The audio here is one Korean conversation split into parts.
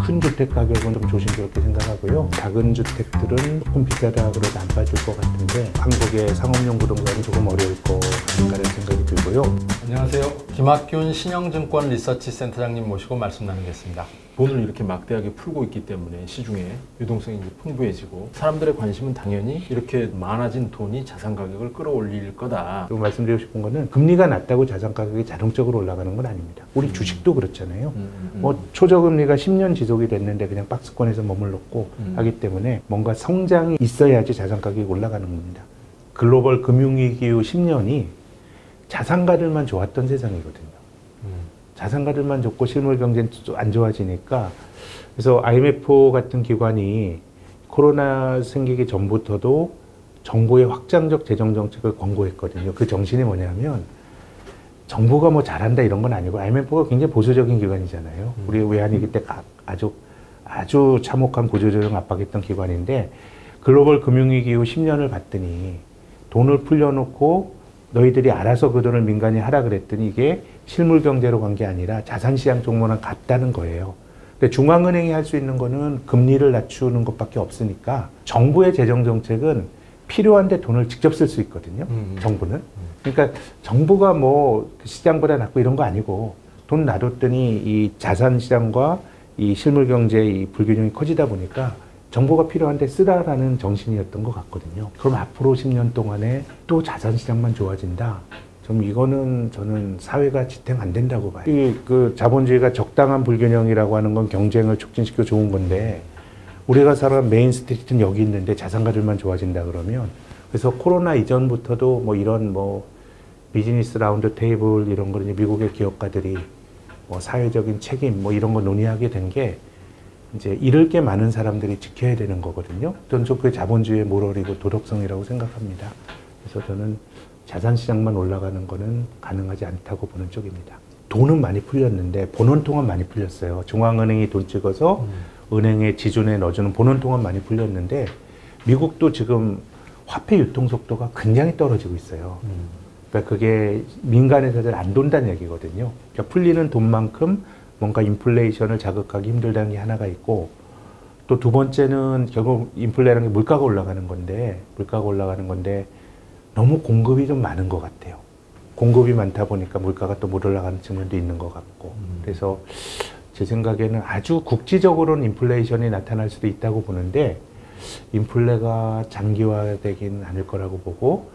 큰 주택 가격은 좀 조심스럽게 생각하고요. 작은 주택들은 조금 비싸다 그래도 안 빠질 것 같은데 한국의 상업용 부동산은 조금 어려울 거 아닌가라는 생각이 들고요. 안녕하세요. 김학균 신영증권 리서치 센터장님 모시고 말씀 나누겠습니다. 돈을 이렇게 막대하게 풀고 있기 때문에 시중에 유동성이 풍부해지고 사람들의 관심은 당연히 이렇게 많아진 돈이 자산 가격을 끌어올릴 거다. 또 말씀드리고 싶은 거는 금리가 낮다고 자산 가격이 자동적으로 올라가는 건 아닙니다. 우리 주식도 그렇잖아요. 뭐 초저금리가 10년 지속이 됐는데 그냥 박스권에서 머물렀고 하기 때문에 뭔가 성장이 있어야지 자산 가격이 올라가는 겁니다. 글로벌 금융위기 이후 10년이 자산가들만 좋았던 세상이거든요. 자산가들만 좋고 실물 경제는 안 좋아지니까, 그래서 IMF 같은 기관이 코로나 생기기 전부터도 정부의 확장적 재정 정책을 권고했거든요. 그 정신이 뭐냐면 정부가 뭐 잘한다 이런 건 아니고 IMF가 굉장히 보수적인 기관이잖아요. 우리 외환위기 때 아주 참혹한 구조조정 압박했던 기관인데, 글로벌 금융위기 이후 10년을 봤더니 돈을 풀려놓고 너희들이 알아서 그 돈을 민간이 하라 그랬더니 이게 실물 경제로 간 게 아니라 자산시장 쪽으로만 갔다는 거예요. 근데 중앙은행이 할 수 있는 거는 금리를 낮추는 것밖에 없으니까 정부의 재정 정책은 필요한데 돈을 직접 쓸 수 있거든요. 정부는. 그러니까 정부가 뭐 시장보다 낫고 이런 거 아니고 돈 놔뒀더니 이 자산시장과 이 실물 경제의 불균형이 커지다 보니까 정보가 필요한데 쓰라라는 정신이었던 것 같거든요. 그럼 앞으로 10년 동안에 또 자산시장만 좋아진다? 좀 이거는 저는 사회가 지탱 안 된다고 봐요. 그 자본주의가 적당한 불균형이라고 하는 건 경쟁을 촉진시켜 좋은 건데, 우리가 살아간 메인 스트리트는 여기 있는데 자산가들만 좋아진다 그러면, 그래서 코로나 이전부터도 뭐 이런 뭐 비즈니스 라운드 테이블 이런 거 미국의 기업가들이 뭐 사회적인 책임 뭐 이런 거 논의하게 된 게 이제 잃을 게 많은 사람들이 지켜야 되는 거거든요. 저는 좀 그게 자본주의의 모럴이고 도덕성이라고 생각합니다. 그래서 저는 자산시장만 올라가는 거는 가능하지 않다고 보는 쪽입니다. 돈은 많이 풀렸는데 본원통은 많이 풀렸어요. 중앙은행이 돈 찍어서 은행의 지준에 넣어주는 본원통은 많이 풀렸는데, 미국도 지금 화폐 유통 속도가 굉장히 떨어지고 있어요. 그러니까 그게 민간에서 잘 안 돈다는 얘기거든요. 그러니까 풀리는 돈만큼 뭔가 인플레이션을 자극하기 힘들다는 게 하나가 있고, 또 두 번째는 결국 인플레라는 게 물가가 올라가는 건데 너무 공급이 좀 많은 것 같아요. 공급이 많다 보니까 물가가 또 못 올라가는 측면도 있는 것 같고, 그래서 제 생각에는 아주 국지적으로는 인플레이션이 나타날 수도 있다고 보는데, 인플레가 장기화되긴 않을 거라고 보고,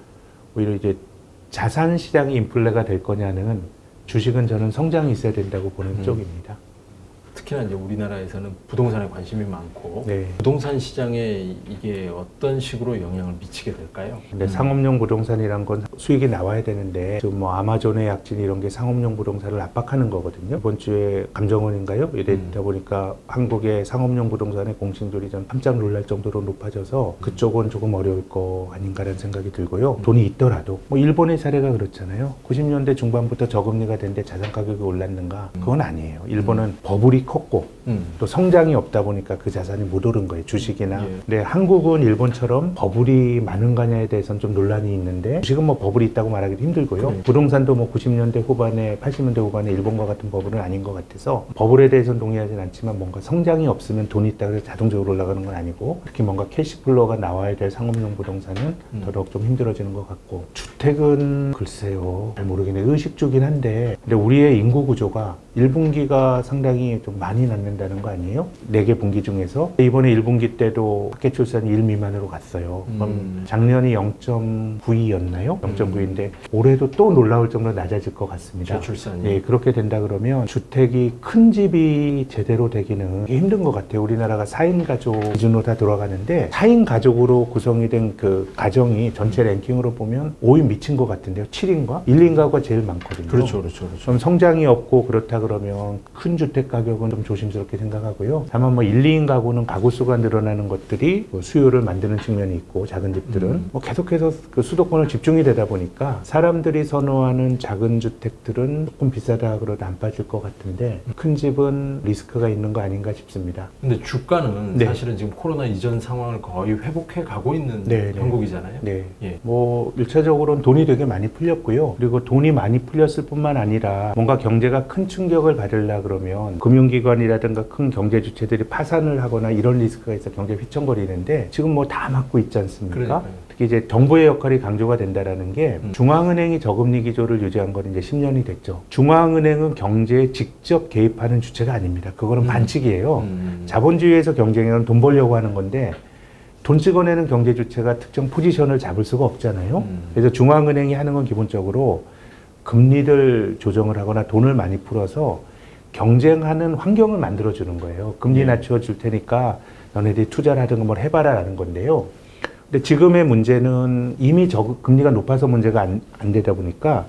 오히려 이제 자산시장이 인플레가 될 거냐는 주식은 저는 성장이 있어야 된다고 보는 쪽입니다. 특히나 이제 우리나라에서는 부동산에 관심이 많고, 네. 부동산 시장에 이게 어떤 식으로 영향을 미치게 될까요? 근데 상업용 부동산이란 건 수익이 나와야 되는데, 지금 뭐 아마존의 약진 이런 게 상업용 부동산을 압박하는 거거든요. 이번 주에 감정원인가요? 이랬다 보니까 한국의 상업용 부동산의 공시률이 좀 깜짝 놀랄 정도로 높아져서 그쪽은 조금 어려울 거 아닌가라는 생각이 들고요. 돈이 있더라도 뭐 일본의 사례가 그렇잖아요. 90년대 중반부터 저금리가 됐는데 자산 가격이 올랐는가? 그건 아니에요. 일본은 버블이 컸고 또 성장이 없다 보니까 그 자산이 못 오른 거예요. 주식이나. 근데 한국은 일본처럼 버블이 많은가냐에 대해서는 좀 논란이 있는데, 주식은 뭐 버블이 있다고 말하기도 힘들고요. 부동산도 뭐 90년대 후반에 80년대 후반에 일본과 같은 버블은 아닌 것 같아서 버블에 대해서는 동의하진 않지만, 뭔가 성장이 없으면 돈이 있다고 해서 자동적으로 올라가는 건 아니고, 특히 뭔가 캐시플로우가 나와야 될 상업용 부동산은 더더욱 좀 힘들어지는 것 같고, 주택은 글쎄요 잘 모르겠네요. 의식주긴 한데, 근데 우리의 인구 구조가 1분기가 상당히 좀 많이 낳는다는 거 아니에요? 4개 분기 중에서 이번에 1분기 때도 학계 출산이 1 미만으로 갔어요. 그럼 작년이 0.92였나요? 0.9인데 올해도 또 놀라울 정도로 낮아질 것 같습니다. 저출산이. 네, 그렇게 된다 그러면 주택이 큰 집이 제대로 되기는 힘든 것 같아요. 우리나라가 4인 가족 기준으로 다 돌아가는데, 4인 가족으로 구성이 된 그 가정이 전체 랭킹으로 보면 5위 미친 것 같은데요. 7인가? 1, 2인 가구가 제일 많거든요. 그렇죠. 좀 성장이 없고 그렇다 그러면 큰 주택 가격은 좀 조심스럽게 생각하고요. 다만 뭐 1, 2인 가구는 가구 수가 늘어나는 것들이 뭐 수요를 만드는 측면이 있고, 작은 집들은 뭐 계속해서 그 수도권을 집중이 되다 보니까 사람들이 선호하는 작은 주택들은 조금 비싸다 그러다 안 빠질 것 같은데, 큰 집은 리스크가 있는 거 아닌가 싶습니다. 근데 주가는 네. 사실은 지금 코로나 이전 상황을 거의 회복해 가고 있는 한국이잖아요. 네. 예. 뭐 1차적으로는 돈이 되게 많이 풀렸고요. 그리고 돈이 많이 풀렸을 뿐만 아니라 뭔가 경제가 큰 충격 충격을 받으려 그러면 금융기관이라든가 큰 경제 주체들이 파산을 하거나 이런 리스크가 있어 경제가 휘청거리는데 지금 뭐 다 막고 있지 않습니까? 그러니까요. 특히 이제 정부의 역할이 강조가 된다라는 게 중앙은행이 저금리 기조를 유지한 건 이제 10년이 됐죠. 중앙은행은 경제에 직접 개입하는 주체가 아닙니다. 그거는 반칙이에요. 자본주의에서 경쟁은 돈 벌려고 하는 건데 돈 찍어내는 경제 주체가 특정 포지션을 잡을 수가 없잖아요. 그래서 중앙은행이 하는 건 기본적으로 금리를 조정을 하거나 돈을 많이 풀어서 경쟁하는 환경을 만들어주는 거예요. 금리 낮춰줄 테니까 너네들이 투자를 하든가 뭘 해봐라라는 건데요. 근데 지금의 문제는 이미 금리가 높아서 문제가 안 되다 보니까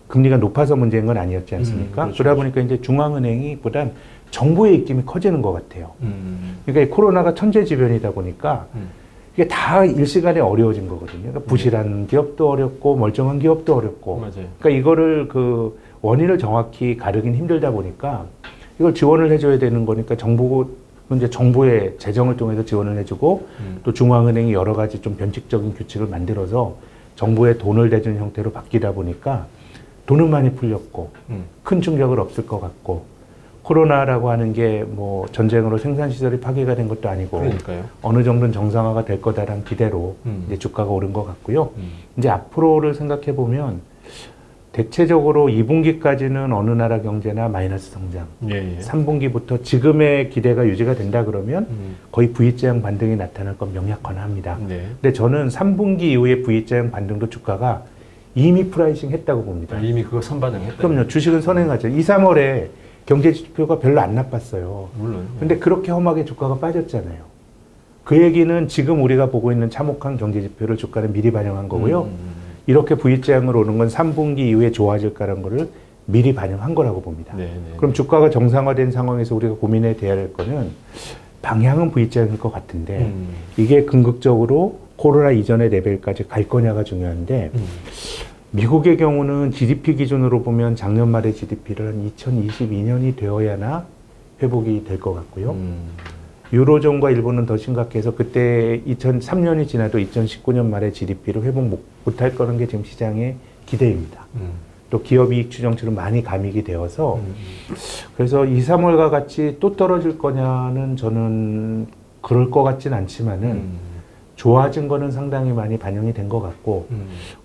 금리가 높아서 문제인 건 아니었지 않습니까? 그렇죠, 그러다 보니까 이제 중앙은행이 보단 정부의 입김이 커지는 것 같아요. 그러니까 이 코로나가 천재지변이다 보니까 이게 다 일시간에 어려워진 거거든요. 그러니까 부실한 기업도 어렵고 멀쩡한 기업도 어렵고. 맞아요. 그러니까 이거를 그 원인을 정확히 가르긴 힘들다 보니까 이걸 지원을 해줘야 되는 거니까 이제 정부의 재정을 통해서 지원을 해주고 또 중앙은행이 여러 가지 좀 변칙적인 규칙을 만들어서 정부의 돈을 대주는 형태로 바뀌다 보니까 돈은 많이 풀렸고 큰 충격은 없을 것 같고 코로나라고 하는 게 뭐 전쟁으로 생산시설이 파괴가 된 것도 아니고 그러니까요. 어느 정도는 정상화가 될 거다라는 기대로 이제 주가가 오른 것 같고요. 이제 앞으로를 생각해 보면 대체적으로 2분기까지는 어느 나라 경제나 마이너스 성장. 3분기부터 지금의 기대가 유지가 된다 그러면 거의 V자형 반등이 나타날 건 명약관합니다. 근데 저는 3분기 이후에 V자형 반등도 주가가 이미 프라이싱 했다고 봅니다. 이미 그거 선반영했다. 그럼요. 주식은 선행하죠. 2, 3월에 경제 지표가 별로 안 나빴어요. 물론. 근데 그렇게 험하게 주가가 빠졌잖아요. 그 얘기는 지금 우리가 보고 있는 참혹한 경제 지표를 주가는 미리 반영한 거고요. 이렇게 V자형으로 오는 건 3분기 이후에 좋아질까라는 거를 미리 반영한 거라고 봅니다. 그럼 주가가 정상화된 상황에서 우리가 고민해 돼야 할 거는 방향은 V자형일 것 같은데 이게 궁극적으로 코로나 이전의 레벨까지 갈 거냐가 중요한데 미국의 경우는 GDP 기준으로 보면 작년 말의 GDP를 한 2022년이 되어야나 회복이 될 것 같고요. 유로존과 일본은 더 심각해서 그때 2003년이 지나도 2019년 말에 GDP를 회복 못할 거는 게 지금 시장의 기대입니다. 또 기업이익 추정치로 많이 감익이 되어서 그래서 2, 3월과 같이 또 떨어질 거냐는 저는 그럴 것 같진 않지만은 좋아진 거는 상당히 많이 반영이 된 것 같고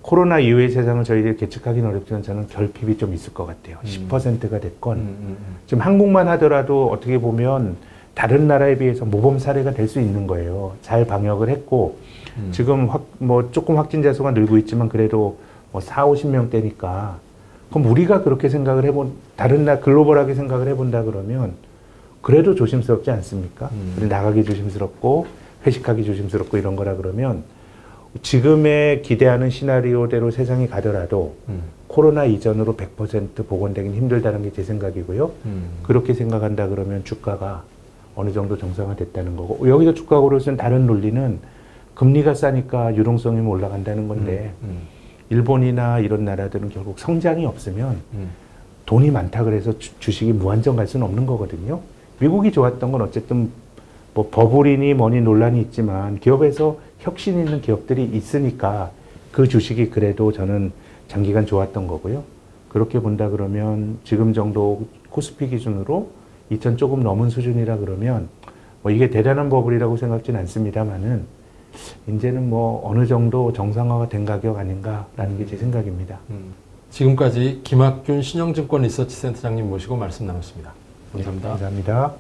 코로나 이후의 세상을 저희들이 예측하기는 어렵지만 저는 결핍이 좀 있을 것 같아요. 10%가 됐건 지금 한국만 하더라도 어떻게 보면 다른 나라에 비해서 모범 사례가 될 수 있는 거예요. 잘 방역을 했고 지금 조금 확진자 수가 늘고 있지만 그래도 뭐 4, 50명대니까 그럼 우리가 그렇게 생각을 다른 글로벌하게 생각을 해본다 그러면 그래도 조심스럽지 않습니까? 우리 나가기 조심스럽고 회식하기 조심스럽고 이런 거라 그러면 지금의 기대하는 시나리오대로 세상이 가더라도 코로나 이전으로 100% 복원되긴 힘들다는 게 제 생각이고요. 그렇게 생각한다 그러면 주가가 어느 정도 정상화됐다는 거고 여기서 주가가 오르는 다른 논리는 금리가 싸니까 유동성이 올라간다는 건데 일본이나 이런 나라들은 결국 성장이 없으면 돈이 많다 그래서 주식이 무한정 갈 수는 없는 거거든요. 미국이 좋았던 건 어쨌든 뭐 버블이니 뭐니 논란이 있지만 기업에서 혁신 있는 기업들이 있으니까 그 주식이 그래도 저는 장기간 좋았던 거고요. 그렇게 본다 그러면 지금 정도 코스피 기준으로 2000 조금 넘은 수준이라 그러면 뭐 이게 대단한 버블이라고 생각지는 않습니다만은 이제는 뭐 어느 정도 정상화가 된 가격 아닌가라는 게 제 생각입니다. 지금까지 김학균 신영증권 리서치 센터장님 모시고 말씀 나눴습니다. 감사합니다. 감사합니다.